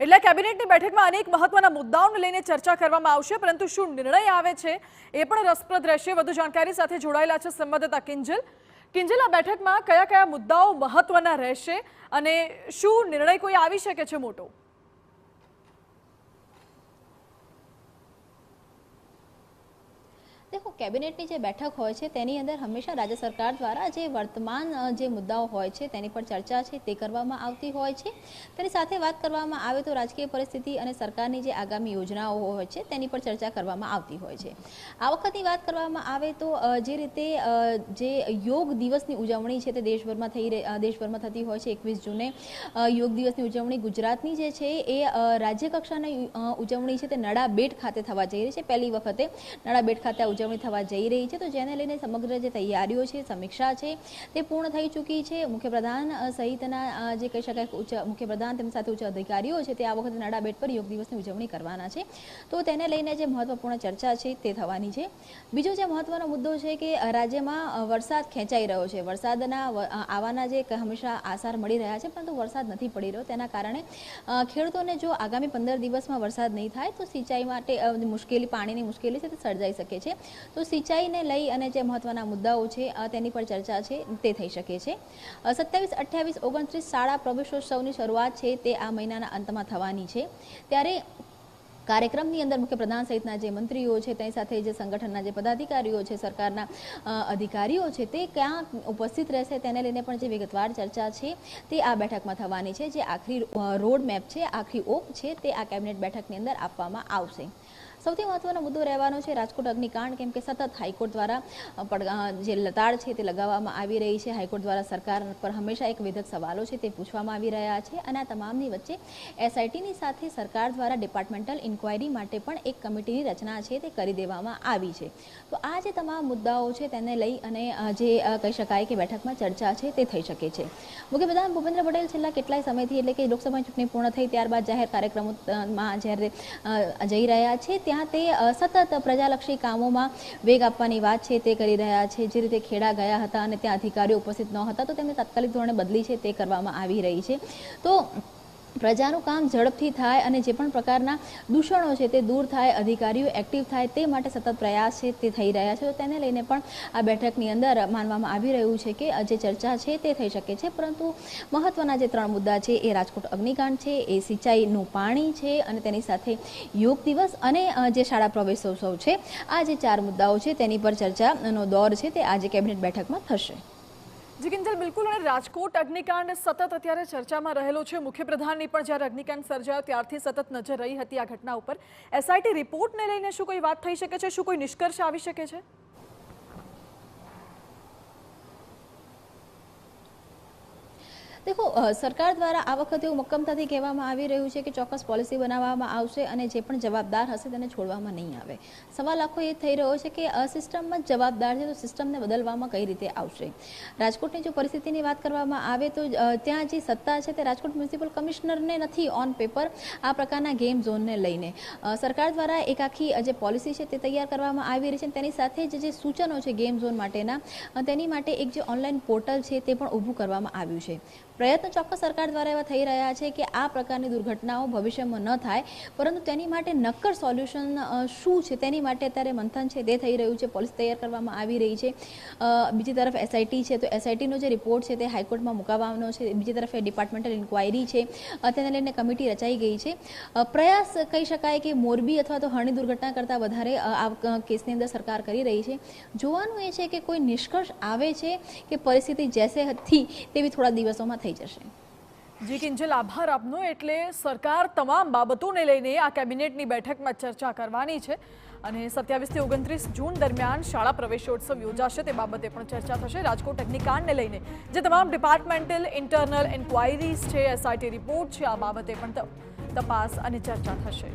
એટલે કેબિનેટની બેઠકમાં અનેક મહત્વના મુદ્દાઓને લઈને ચર્ચા કરવામાં આવશે, પરંતુ શું નિર્ણય આવે છે એ પણ રસપ્રદ રહેશે। વધુ જાણકારી સાથે જોડાયેલા છે સંવાદદાતા કિંજલ। કિંજલ, આ બેઠકમાં કયા કયા મુદ્દાઓ મહત્વના રહેશે અને શું નિર્ણય કોઈ આવી શકે છે મોટો? देखो कैबिनेटની જે બેઠક હોય છે તેની અંદર હંમેશા રાજ્ય સરકાર દ્વારા જે વર્તમાન જે મુદ્દાઓ હોય છે તેની પર ચર્ચા છે તે કરવામાં આવતી હોય છે। તેની સાથે વાત કરવામાં આવે તો રાજકીય પરિસ્થિતિ અને સરકારની જે આગામી યોજનાઓ હોય છે તેની પર ચર્ચા કરવામાં આવતી હોય છે। આ વખતની વાત કરવામાં આવે તો જે રીતે જે યોગ દિવસની ઉજવણી છે તે દેશભરમાં થતી હોય છે। 21 જૂને યોગ દિવસની ઉજવણી ગુજરાતની જે છે એ રાજ્ય કક્ષાની ઉજવણી છે તે નડાબેટ ખાતે થવા જઈ રહી છે। પહેલી વખતે નડાબેટ ખાતે ઉજવણી થવા જઈ રહી છે, તો જેને લઈને સમગ્ર જે તૈયારીઓ છે, સમીક્ષા છે તે પૂર્ણ થઈ ચૂકી છે। મુખ્યપ્રધાન સહિતના જે કહી શકાય ઉચ્ચ મુખ્યપ્રધાન તેમની સાથે ઉચ્ચ અધિકારીઓ છે તે આ વખતે નડાબેટ પર યોગ દિવસની ઉજવણી કરવાના છે, તો તેને લઈને જે મહત્વપૂર્ણ ચર્ચા છે તે થવાની છે। બીજો જે મહત્વનો મુદ્દો છે કે રાજ્યમાં વરસાદ ખેંચાઈ રહ્યો છે। વરસાદના આવવાના જે હંમેશા આસાર મળી રહ્યા છે, પરંતુ વરસાદ નથી પડી રહ્યો, તેના કારણે ખેડૂતોને જો આગામી 15 દિવસમાં વરસાદ નહીં થાય તો સિંચાઈ માટે પાણીની મુશ્કેલી છે તે સર્જાઈ શકે છે। તો સિંચાઈને લઈ અને જે મહત્વના મુદ્દાઓ છે તેની પર ચર્ચા છે તે થઈ શકે છે। 27, 28, 29 શાળા પ્રવેશોત્સવની શરૂઆત છે તે આ મહિનાના અંતમાં થવાની છે, ત્યારે કાર્યક્રમની અંદર મુખ્યપ્રધાન સહિતના જે મંત્રીઓ છે તેની સાથે જે સંગઠનના જે પદાધિકારીઓ છે, સરકારના અધિકારીઓ છે તે ક્યાં ઉપસ્થિત રહેશે તેને લઈને પણ જે વિગતવાર ચર્ચા છે તે આ બેઠકમાં થવાની છે। જે આખરી રોડ મેપ છે, આખરી ઓપ છે તે આ કેબિનેટ બેઠકની અંદર આપવામાં આવશે। સૌથી મહત્વનો મુદ્દો રહેવાનો છે રાજકોટ અગ્નિકાંડ, કેમ કે સતત હાઈકોર્ટ દ્વારા જે લતાડ છે તે લગાવવામાં આવી રહી છે। હાઈકોર્ટ દ્વારા સરકાર પર હંમેશા એક વિધક સવાલો છે તે પૂછવામાં આવી રહ્યા છે, અને આ તમામની વચ્ચે એસઆઈટીની સાથે સરકાર દ્વારા ડિપાર્ટમેન્ટલ ઇન્ક્વાયરી માટે પણ એક કમિટીની રચના છે તે કરી દેવામાં આવી છે। તો આ જે તમામ મુદ્દાઓ છે તેને લઈ અને જે કહી શકાય કે બેઠકમાં ચર્ચા છે તે થઈ શકે છે। મુખ્યપ્રધાન ભૂપેન્દ્ર પટેલ છેલ્લા કેટલાય સમયથી, એટલે કે લોકસભાની ચૂંટણી પૂર્ણ થઈ ત્યારબાદ જાહેર કાર્યક્રમોમાં જ્યારે જઈ રહ્યા છે ત્યાં તે સતત પ્રજાલક્ષી કામોમાં વેગ આપવાની વાત છે તે કરી રહ્યા છે। જે રીતે ખેડા ગયા હતા અને ત્યાં અધિકારીઓ ઉપસ્થિત ન હતા તો તેમને તાત્કાલિક ધોરણે બદલી છે તે કરવામાં આવી રહી છે। તો પ્રજાનું કામ ઝડપથી થાય અને જે પણ પ્રકારના દૂષણો છે તે દૂર થાય, અધિકારીઓ એક્ટિવ થાય તે માટે સતત પ્રયાસ છે તે થઈ રહ્યા છે, તો તેને લઈને પણ આ બેઠકની અંદર માનવામાં આવી રહ્યું છે કે જે ચર્ચા છે તે થઈ શકે છે। પરંતુ મહત્વના જે 3 મુદ્દા છે એ રાજકોટ અગ્નિકાંડ છે, એ સિંચાઈનું પાણી છે અને તેની સાથે યોગ દિવસ અને જે શાળા પ્રવેશોત્સવ છે, આ જે 4 મુદ્દાઓ છે તેની પર ચર્ચાનો દોર છે તે આજે કેબિનેટ બેઠકમાં થશે। જી કિંજલ, બિલકુલ। અને રાજકોટ અગ્નિકાંડ સતત અત્યારે ચર્ચામાં રહેલો છે। મુખ્યપ્રધાનની પણ જ્યારે અગ્નિકાંડ સર્જાયો ત્યારથી સતત નજર રહી હતી આ ઘટના ઉપર। એસઆઈટી રિપોર્ટને લઈને શું કોઈ વાત થઈ શકે છે? શું કોઈ નિષ્કર્ષ આવી શકે છે? देखो सरकार द्वारा आ वखत एवं मक्कमताथी कहेवामां आवी रह्युं छे के चोक्कस पॉलिसी बनाववामां आवशे અને જે પણ જવાબદાર હશે તેને છોડવામાં નહીં આવે। સવાલ આખો એ થઈ રહ્યો છે કે સિસ્ટમમાં જ જવાબદાર છે, તો સિસ્ટમને બદલવામાં કઈ રીતે આવશે? રાજકોટની જો પરિસ્થિતિની વાત કરવામાં આવે તો ત્યાં જે સત્તા છે તે રાજકોટ મ્યુનિસિપલ કમિશનરને નથી ઓન પેપર આ પ્રકારના ગેમ ઝોનને લઈને। સરકાર દ્વારા એક આખી જે પોલિસી છે તે તૈયાર કરવામાં આવી રહી છે, તેની સાથે જ જે સૂચનો છે ગેમ ઝોન માટેના તેની માટે એક જે ઓનલાઈન પોર્ટલ છે તે પણ ઊભું કરવામાં આવ્યું છે। પ્રયત્ન ચોક્કસ સરકાર દ્વારા એવા થઈ રહ્યા છે કે આ પ્રકારની દુર્ઘટનાઓ ભવિષ્યમાં ન થાય, પરંતુ તેની માટે નક્કર સોલ્યુશન શું છે તેની માટે અત્યારે મંથન છે તે થઈ રહ્યું છે, પોલિસી તૈયાર કરવામાં આવી રહી છે। બીજી તરફ એસઆઈટી છે, તો એસઆઈટીનો જે રિપોર્ટ છે તે હાઈકોર્ટમાં મુકાવવાનો છે। બીજી તરફ ડિપાર્ટમેન્ટલ ઇન્ક્વાયરી છે, તેને લઈને કમિટી રચાઈ ગઈ છે। પ્રયાસ કહી શકાય કે મોરબી અથવા તો હળની દુર્ઘટના કરતાં વધારે આ કેસની અંદર સરકાર કરી રહી છે। જોવાનું એ છે કે કોઈ નિષ્કર્ષ આવે છે કે પરિસ્થિતિ જેસે હતી તેવી થોડા દિવસોમાં થઈ જશે। જી કિંજલ, આભાર આપનો। એટલે સરકાર તમામ બાબતોને લઈને આ કેબિનેટની બેઠકમાં ચર્ચા કરવાની છે અને 27 થી 29 જૂન દરમિયાન શાળા પ્રવેશોત્સવ યોજાશે તે બાબતે પણ ચર્ચા થશે। રાજકોટ અગ્નિકાંડને લઈને જે તમામ ડિપાર્ટમેન્ટલ ઇન્ટરનલ ઇન્ક્વાયરીઝ છે, એસઆઈટી રિપોર્ટ છે, આ બાબતે પણ તપાસ અને ચર્ચા થશે।